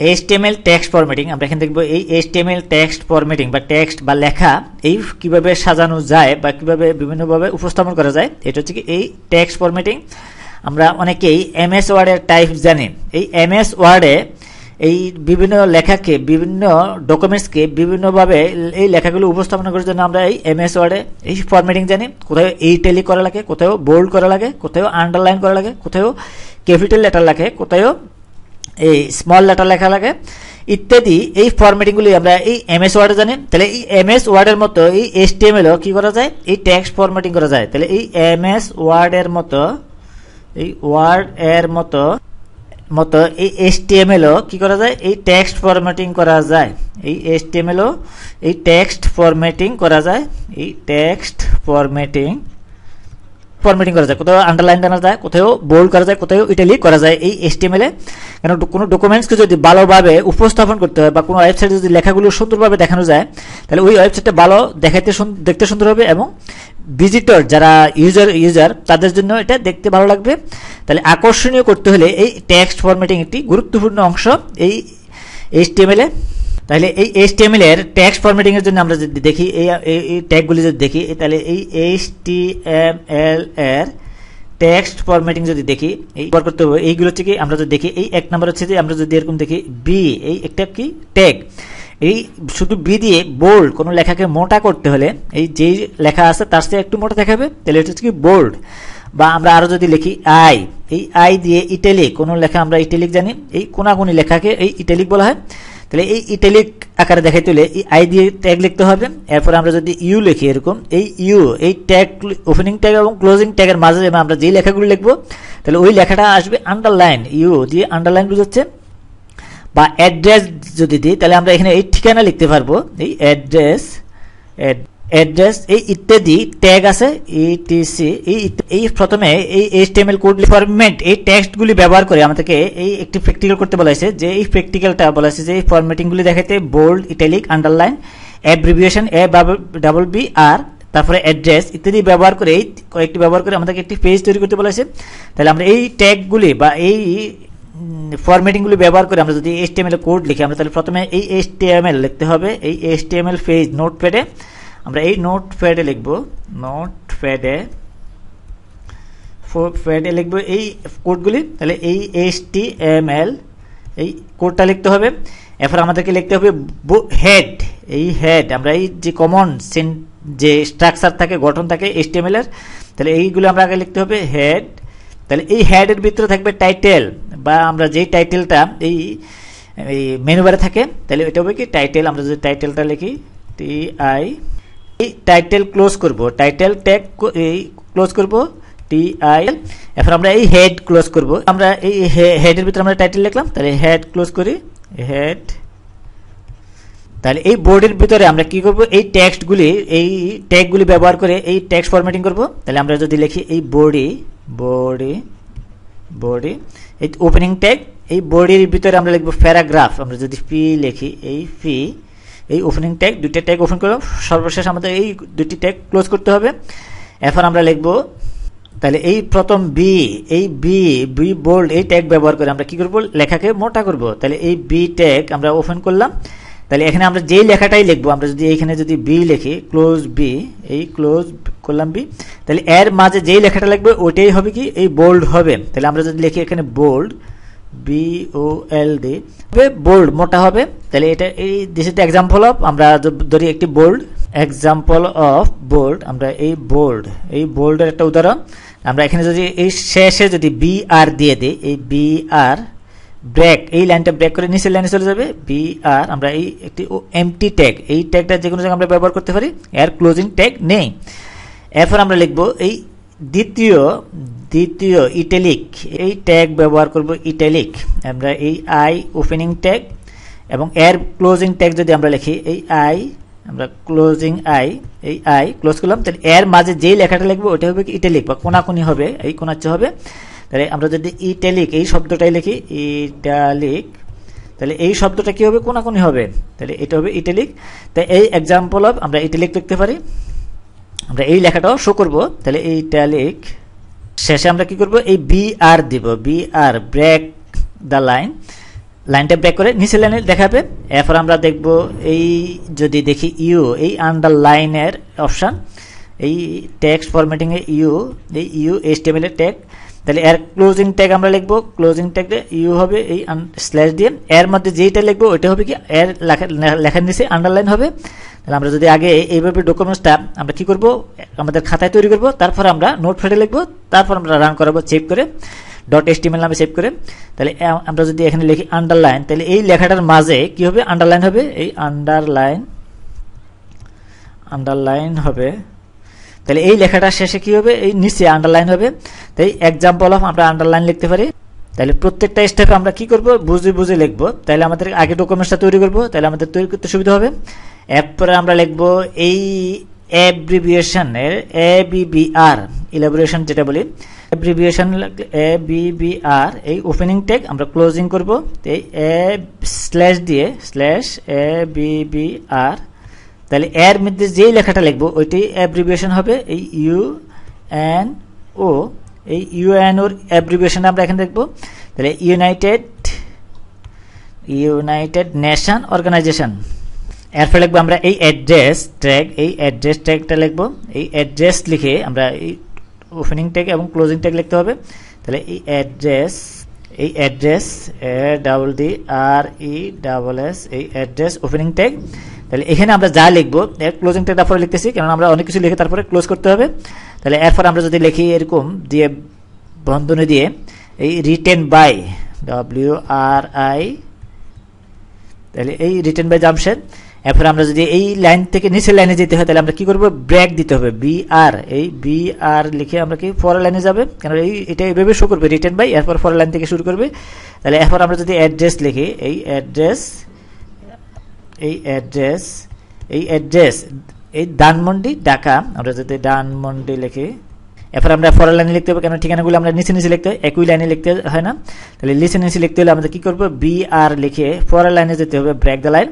HTML text formatting আমরা এখানে দেখব এই HTML টেক্সট ফরম্যাটিং বা টেক্সট বা লেখা এই কিভাবে সাজানো যায় বা কিভাবে বিভিন্নভাবে উপস্থাপন করা যায়। এটা হচ্ছে কি এই টেক্সট ফরম্যাটিং। আমরা অনেকেই MS ওয়ার্ডের টাইপ জানি। এই MS ওয়ার্ডে এই বিভিন্ন লেখাকে বিভিন্ন ডকুমেন্টসকে বিভিন্নভাবে এই লেখাগুলো উপস্থাপন করার জন্য আমরা এই MS ওয়ার্ডে এই ফরম্যাটিং জানি। কোথাও ইটালিক করা লাগে, কোথাও বোল্ড করা লাগে, কোথাও আন্ডারলাইন করা লাগে, কোথাও ক্যাপিটাল লেটার লাগে, কোথাও এই স্মল লেটার লেখা লাগে ইত্যাদি। এই ফরম্যাটিংগুলি আমরা এই MS ওয়ার্ডে জানি। তাহলে এই MS ওয়ার্ডের মতো এই HTML কি করা যায়, এই টেক্সট ফরম্যাটিং করা যায়। তাহলে এই MS ওয়ার্ডের মতো এই ওয়ার্ড এর মতো এই HTML কি করা যায়, এই টেক্সট ফরম্যাটিং করা যায়। এই HTML এই টেক্সট ফরম্যাটিং করা যায়। এই টেক্সট ফরম্যাটিং করা যায়, কোথাও আন্ডারলাইন করা যায়, কোথাও বোল্ড করা যায়, কোথাও ইটালিক করা যায় এই HTML এ। কারণ কোনো ডকুমেন্টসকে যদি ভালোভাবে উপস্থাপন করতে হয় বা কোনো ওয়েবসাইটে যদি লেখাগুলো সুন্দরভাবে দেখানো যায় তাহলে ওই ওয়েবসাইটটা ভালো দেখতে সুন্দর হবে এবং ভিজিটর যারা ইউজার তাদের জন্য এটা দেখতে ভালো লাগবে। তাহলে আকর্ষণীয় করতে হলে এই টেক্সট ফরম্যাটিং একটি গুরুত্বপূর্ণ অংশ এই HTML এ। তাহলে এই HTML এর টেক্সট ফরম্যাটিং এর জন্য আমরা যদি দেখি এই ট্যাগগুলি যদি দেখি তাহলে এই HTML এর টেক্সট ফরম্যাটিং যদি দেখি এই ব্যবহার করতে হবে এইগুলো হচ্ছে কি আমরা যদি দেখি এই এক নাম্বার হচ্ছে যে আমরা যদি এরকম দেখি বি এই একটা কি ট্যাগ, এই শুধু বি দিয়ে বোল্ড কোনো লেখাকে মোটা করতে হলে এই যেই লেখা আছে তার চেয়ে একটু মোটা দেখাবে, তাহলে এটা হচ্ছে কি বোল্ড। বা আমরা আরো যদি লিখি আই, এই আই দিয়ে ইটালিক কোনো লেখা আমরা ইটালিক জানি, এই কোনাকুনি লেখাকে এই ইটালিক বলা হয়। তাহলে এই ইটালিক আকারে দেখাইতে হলে এই আই দিয়ে ট্যাগ লিখতে হবে। এরপর আমরা যদি ইউ লিখি এরকম এই ইউ এই ট্যাগ ওপেনিং ট্যাগ এবং ক্লোজিং ট্যাগের মাঝে আমরা যেই লেখাগুলো লিখবো তাহলে ওই লেখাটা আসবে আন্ডারলাইন, ইউ দিয়ে আন্ডারলাইন বুঝাচ্ছে। বা অ্যাড্রেস যদি দিই তাহলে আমরা এখানে এই ঠিকানা লিখতে পারবো, এই অ্যাড্রেস এই ইত্যাদি ট্যাগ আছে ইটিসি। এই প্রথমে এই HTML কোড ফরম্যাট এই টেক্সটগুলি ব্যবহার করে আমাদেরকে এই একটি প্র্যাকটিক্যাল করতে বলা হয়েছে। যে এই প্র্যাকটিক্যালটা বলা হয়েছে যে এই ফরম্যাটিংগুলি দেখাতে bold, italic, underline, abbreviation ABBR, তারপরে অ্যাড্রেস ইত্যাদি ব্যবহার করে এই কয়েকটি ব্যবহার করে আমাদেরকে একটি পেজ তৈরি করতে বলা হয়েছে। তাহলে আমরা এই ট্যাগগুলি বা এই ফরম্যাটিংগুলি ব্যবহার করে আমরা যদি HTML কোড লিখি আমরা তাহলে প্রথমে এই HTML লিখতে হবে। এই HTML পেজ নোটপ্যাডে আমরা এই নোটপ্যাডে লিখবো, নোটপ্যাডে লিখবো এই কোডগুলি। তাহলে এই HTML এই কোডটা লিখতে হবে। এরপর আমাদেরকে লিখতে হবে হেড, এই হেড আমরা এই যে কমন যে স্ট্রাকচার থাকে গঠন থাকে HTML এর, তাহলে এইগুলো আমরা আগে লিখতে হবে হেড। তাহলে এই হেডের ভিতরে থাকবে টাইটেল বা আমরা যেই টাইটেলটা এই মেনু বারে থাকে তাহলে এটা হবে কি টাইটেল। আমরা যদি টাইটেলটা লিখি TI, এই টাইটেল ক্লোজ করব, টাইটেল ট্যাগ এই ক্লোজ করব TI। এরপর আমরা এই হেড ক্লোজ করব, আমরা এই হেডের ভিতরে আমরা টাইটেল লিখলাম তাহলে হেড ক্লোজ করি হেড। তাহলে এই বোর্ডের ভিতরে আমরা কি করব এই ট্যাগগুলি ব্যবহার করে এই টেক্সট ফরম্যাটিং করব। তাহলে আমরা যদি লিখি এই বডি এই ওপেনিং ট্যাগ, এই বডির ভিতরে আমরা লিখব প্যারাগ্রাফ। আমরা যদি পি লিখি এই পি এই ওপেনিং ট্যাগ, দুইটা ট্যাগ ওপেন করব, সর্বশেষ আমাদের এই দুটি ট্যাগ ক্লোজ করতে হবে। এরপর আমরা লিখব তাহলে এই প্রথম বি বোল্ড এই ট্যাগ ব্যবহার করে আমরা কি করব লেখাকে মোটা করব। তাহলে এই বি ট্যাগ আমরা ওপেন করলাম, তাহলে এখানে আমরা যেই লেখাটাই লিখবো আমরা যদি এইখানে যদি বি লিখি ক্লোজ বি এই ক্লোজ করলাম বি, তাহলে এর মাঝে যেই লেখাটা লিখবে ওইটাই হবে কি এই বোল্ড হবে। তাহলে আমরা যদি লিখি এখানে বোল্ড BOLD বোল্ড মোটা হবে। তাহলে এটা এই this is the example of, আমরা ধরি একটি বোল্ড এক্সাম্পল অফ বোল্ড, আমরা এই বোল্ডের একটা উদাহরণ। আমরা এখানে যদি এই শেষে যদি BR দিয়ে দিই এই BR ব্রেক এই লাইনটা ব্রেক করে নিচের লাইনে চলে যাবে BR। আমরা এই একটি এমটি ট্যাগ এই ট্যাগটা যে কোনো জায়গায় আমরা ব্যবহার করতে পারি, এর ক্লোজিং ট্যাগ নেই। এরপর আমরা লিখবো এই দ্বিতীয় ইটালিক এই ট্যাগ ব্যবহার করব ইটালিক। আমরা এই আই ওপেনিং ট্যাগ এবং এর ক্লোজিং ট্যাগ যদি আমরা লিখি এই আই, আমরা ক্লোজিং আই এই আই ক্লোজ করলাম, তাহলে এর মাঝে যেই লেখাটা লিখবো ওটা হবে কি ইটালিক বা কোনাকুনি হবে, এই কোনাচ্ছে হবে। তাহলে আমরা যদি ইটালিক এই শব্দটাই লিখি ইটালিক, তাহলে এই শব্দটা কি হবে কোনাকুনি হবে, তাহলে এটা হবে ইটালিক। তাই এই এক্সাম্পল অফ আমরা ইটালিক লিখতে পারি, আমরা এই লেখাটাও শো করব। তাহলে এই ইটালিক শেষে আমরা কি করব এই BR দিব, BR ব্রেক দ্য লাইন লাইনটা ব্রেক করে নিচে লাইনে দেখাবে। এরপর আমরা দেখব এই যদি দেখি ইউ, এই আন্ডারলাইনের অপশান, এই টেক্সট ফরম্যাটিং এ ইউ, এই ইউ এইচটিএমএল এর ট্যাগ, তাহলে এর ক্লোজিং ট্যাগ আমরা লিখব, ক্লোজিং ট্যাগে ইউ হবে এই স্ল্যাশ দিয়ে, এর মধ্যে যেইটা লিখবো ওইটা হবে কি এর লেখার নিচে আন্ডারলাইন হবে। তাহলে আমরা যদি আগে এইভাবে ডকুমেন্টসটা আমরা কি করব, আমাদের খাতায় তৈরি করব, তারপর আমরা নোটপ্যাডে লিখবো, তারপর আমরা রান করাবো সেভ করে, .html নামে সেভ করে। তাহলে আমরা যদি এখানে লিখি আন্ডারলাইন, তাহলে এই লেখাটার মাঝে কি হবে, আন্ডারলাইন হবে, এই আন্ডারলাইন হবে। তাহলে এই লেখাটার শেষে কি হবে, এই নিচে আন্ডারলাইন হবে। তাই এক্সাম্পল অফ আমরা আন্ডারলাইন লিখতে পারি। তাহলে প্রত্যেকটা স্টেপে আমরা কি করব, বুঝে বুঝে লিখবো। তাহলে আমাদের আগে ডকুমেন্টসটা তৈরি করব, তাহলে আমাদের তৈরি করতে সুবিধা হবে। এরপরে আমরা লিখব এই অ্যাব্রিভিয়েশনের ABBR, ইলাবোরেশন যেটা বলি, অ্যাব্রিভিয়েশন ABBR, এই ওপেনিং ট্যাগ আমরা ক্লোজিং করব, এই স্ল্যাশ দিয়ে /ABBR। তাহলে এর মধ্যে যেই লেখাটা লিখবো ওইটি অ্যাব্রিভিয়েশন হবে, এই UNO, এই UNO এর অ্যাব্রিভিয়েশন আমরা এখানে দেখব। তাহলে ইউনাইটেড নেশন অর্গানাইজেশন। এরপর লিখবো আমরা এই অ্যাড্রেস ট্যাগ, এই অ্যাড্রেস ট্যাগটা লিখবো, এই অ্যাড্রেস লিখে আমরা এই ওপেনিং ট্যাগ এবং ক্লোজিং ট্যাগ লিখতে হবে। তাহলে এই অ্যাড্রেস ADDRESS, এই অ্যাড্রেস ওপেনিং ট্যাগ। তাহলে এখানে আমরা যা লিখবো এর ক্লোজিং ট্যাগ তারপরে লিখতেছি, কারণ আমরা অনেক কিছু লিখে তারপরে ক্লোজ করতে হবে। তাহলে এরপর আমরা যদি লিখি এরকম দিয়ে বন্ধনী দিয়ে এই রিটেন বাই WRI, তাহলে এই রিটেন বাই জামশেদ। এরপর আমরা যদি এই লাইন থেকে নিচের লাইনে যেতে হয়, তাহলে আমরা কি করব, ব্রেক দিতে হবে, BR, এই BR লিখে আমরা কি পরের লাইনে যাবে, কারণ এটা এইভাবে শো করবে রিটেন বাই, এরপর পরের লাইন থেকে শুরু করবে। তাহলে এরপর আমরা যদি অ্যাড্রেস লিখি, এই অ্যাড্রেস এই ধানমন্ডি ঢাকা, আমরা যদি ধানমন্ডি লিখি, এরপর আমরা পরের লাইনে লিখতে হবে, কেন ঠিকানাগুলো আমরা নিচে নিচে লিখতে হয়, একই লাইনে লিখতে হয় না। তাহলে নিচে নিচে লিখতে হলে আমাদের কি করবো, BR লিখে পরের লাইনে যেতে হবে, ব্রেক দ্য লাইন।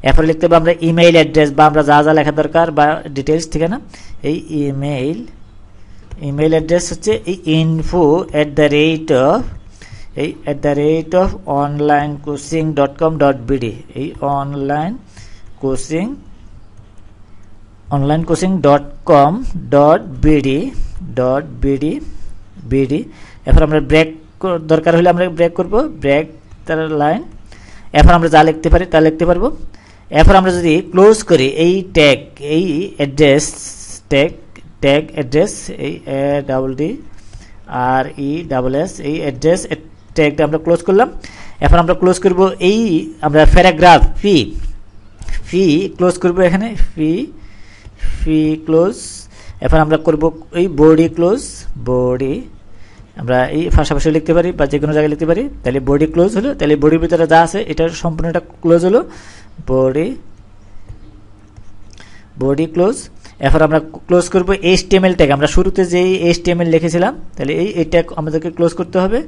এরপর লিখতে হবে আমরা ইমেইল অ্যাড্রেস, বা আমরা যা যা লেখা দরকার বা ডিটেলস ঠিকানা, এই ইমেইল অ্যাড্রেস হচ্ছে এই info@onlinecoaching.com.bd, এই onlinecoaching.com.bd। এরপর আমরা ব্রেক দরকার হলে আমরা ব্রেক করব, ব্রেক তার লাইন। এরপর আমরা যা লিখতে পারি তা লিখতে পারবো। এরপর আমরা যদি ক্লোজ করি এই ট্যাগ, এই অ্যাড্রেস অ্যাড্রেস, এই ADDRESS, এই অ্যাড্রেস ট্যাগটা আমরা ক্লোজ করলাম। এরপর আমরা ক্লোজ করব এই আমরা প্যারাগ্রাফ ফি ক্লোজ করব, এখানে ফি ক্লোজ। এরপর আমরা করব এই বডি ক্লোজ, আমরা এই পাশাপাশি লিখতে পারি বা যে কোনো জায়গায় লিখতে পারি। তাহলে বডি ক্লোজ হলো, তাহলে বডির ভিতরে যা আছে এটা সম্পূর্ণটা ক্লোজ হলো, বডি ক্লোজ। এরপর আমরা ক্লোজ করব HTML ট্যাগ, আমরা শুরুতে যে HTML লিখেছিলাম, তাহলে এই ট্যাগ আমাদেরকে ক্লোজ করতে হবে,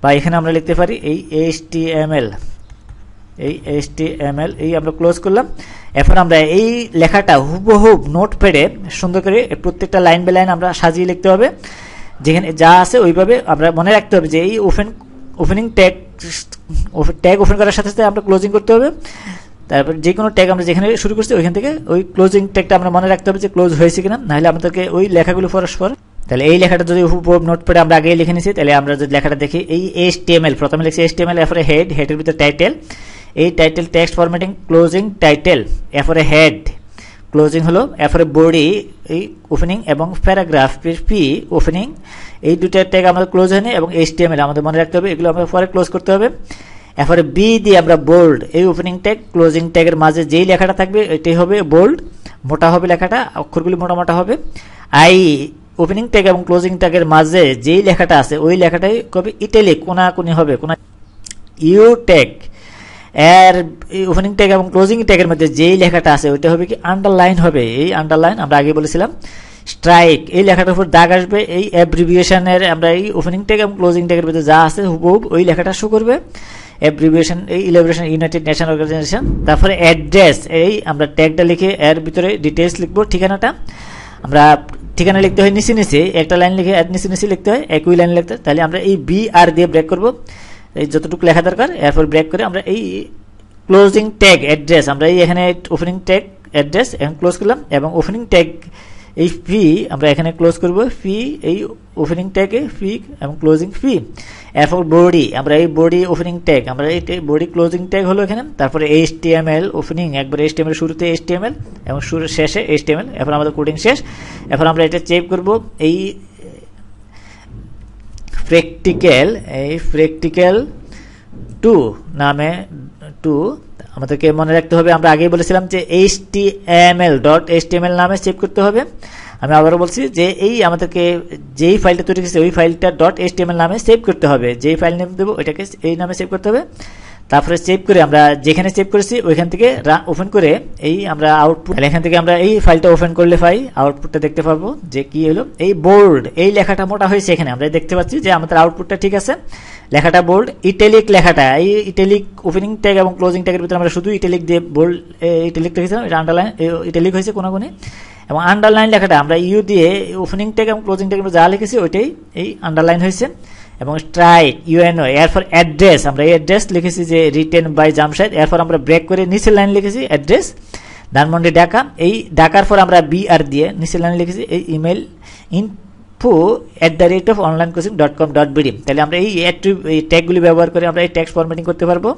বা এখানে আমরা লিখতে পারি এই HTML, এই আমরা ক্লোজ করলাম। এখন আমরা এই লেখাটা হুবহু নোটপ্যাডে সুন্দর করে প্রত্যেকটা লাইন বাই লাইন আমরা সাজিয়ে লিখতে হবে, যেখানে যা আছে ওইভাবে আমরা মনে রাখতে হবে যে এই ওপেনিং ট্যাগ ওপেন করার সাথে সাথে আমরা ক্লোজিং করতে হবে। তারপর যে কোনো ট্যাগ আমরা যেখানে শুরু করছি ওইখান থেকে ওই ক্লোজিং ট্যাগটা আমরা মনে রাখতে হবে যে ক্লোজ হয়েছে কিনা, নাহলে আমাদেরকে ওই লেখাগুলো পরস্পর। তাহলে এই লেখাটা যদি নোটপ্যাডে আমরা আগেই লিখে নিয়েছি, তাহলে আমরা যদি লেখাটা দেখি এই HTML, প্রথমে লিখছি HTML, এরপরে হেডের ভিতরে টাইটেল, এই title text formatting closing title, এরপরে হেড ক্লোজিং হলো, এরপরে বডি এই ওপেনিং এবং প্যারাগ্রাফ পি ওপেনিং, এই দুটা ট্যাগ আমাদের ক্লোজ হয়নি, এবং HTML আমাদের মনে রাখতে হবে, এগুলো আমরা পরে ক্লোজ করতে হবে। এরপরে বি দিয়ে আমরা বোল্ড, এই ওপেনিং ট্যাগ ক্লোজিং ট্যাগের মাঝে যেই লেখাটা থাকবে এটাই হবে বোল্ড, মোটা হবে লেখাটা, অক্ষরগুলি মোটা হবে। আই ওপেনিং ট্যাগ এবং ক্লোজিং ট্যাগের মাঝে যেই লেখাটা আছে ওই লেখাটাই কবে ইটালিক কোনাকুনি হবে, ইউ ট্যাগ এর ওপেনিং ট্যাগ এবং ক্লোজিং ট্যাগের মধ্যে যেই লেখাটা আছে ওইটা হবে কি আন্ডারলাইন হবে, এই আন্ডারলাইন আমরা আগে বলেছিলাম। স্ট্রাইক এই লেখাটার উপর দাগ আসবে, এই অ্যাব্রিভিয়েশনের আমরা এই ওপেনিং ট্যাগ এবং ক্লোজিং ট্যাগের মধ্যে যা আছে হুবহু ওই লেখাটা শো করবে, অ্যাব্রিভিয়েশন এই ইলাবোরেশন ইউনাইটেড নেশন অর্গানাইজেশন। তারপরে অ্যাড্রেস, এই আমরা ট্যাগটা লিখে এর ভিতরে ডিটেলস লিখবো, ঠিকানাটা আমরা ঠিকানা লিখতে হয় নিচে নিচে, একটা লাইন লিখে নিচে নিচে লিখতে হয়, একই লাইন লিখতে হয়। তাহলে আমরা এই BR দিয়ে ব্রেক করব, এই যতটুকু লেখা দরকার, এরপর ব্রেক করে আমরা এই ক্লোজিং ট্যাগ অ্যাড্রেস, আমরা এই এখানে ওপেনিং ট্যাগ অ্যাড্রেস এখন ক্লোজ করলাম, এবং ওপেনিং ট্যাগ এই ফি আমরা এখানে ক্লোজ করব, ফি এই ওপেনিং ট্যাগে ফি এবং ক্লোজিং ফি। এরপর বডি, আমরা এই বডি ওপেনিং ট্যাগ, আমরা এই বডি ক্লোজিং ট্যাগ হলো এখানে, তারপরে HTML ওপেনিং একবার HTML শুরুতে HTML এবং শেষে HTML, এরপর আমাদের কোডিং শেষ। এরপর আমরা এটা চেক করব এই প্র্যাকটিক্যাল 2 নামে 2 আমাদেরকে মনে রাখতে হবে, আমরা আগেই বলেছিলাম যে HTML নামে সেভ করতে হবে। আমি আবারও বলছি যে এই আমাদেরকে যেই ফাইলটা তৈরি করেছে ওই ফাইলটা .html নামে সেভ করতে হবে, যেই ফাইল নেম দেবো ওইটাকে এই নামে সেভ করতে হবে। তারপরে সেভ করে আমরা যেখানে সেভ করেছি ওইখান থেকে ওপেন করে এই আমরা আউটপুট, এখান থেকে আমরা এই ফাইলটা ওপেন করলে আউটপুটটা দেখতে পাবো যে কি হলো। এই বোল্ড এই লেখাটা মোটা হয়েছে, এখানে আমরা দেখতে পাচ্ছি যে আমাদের আউটপুটটা ঠিক আছে, লেখাটা বোল্ড। ইটালিক লেখাটা, এই ইটালিক ওপেনিং ট্যাগ এবং ক্লোজিং ট্যাগের ভিতরে আমরা শুধু ইটালিক দিয়ে বোল্ড ইটালিক লিখেছিলাম, এটা আন্ডারলাইন ইটালিক হয়েছে কোনাগুনি, এবং আন্ডারলাইন লেখাটা আমরা ইউ দিয়ে ওপেনিং ট্যাগ এবং ক্লোজিং ট্যাগ যা লিখেছি ওইটাই এই আন্ডারলাইন হয়েছে। এবং স্ট্রাইক UNO, এরপর অ্যাড্রেস, আমরা এই অ্যাড্রেস লিখেছি যে রিটেন বাই জামশেদ, এরপর আমরা ব্রেক করে নিচের লাইন লিখেছি অ্যাড্রেস ধানমন্ডি ঢাকা, এই ঢাকার পর আমরা BR দিয়ে নিচের লাইন লিখেছি এই ইমেল info@onlinecoaching.com.bd। তাহলে আমরা এই ট্যাগগুলি ব্যবহার করে আমরা এই টেক্সট ফরম্যাটিং করতে পারবো।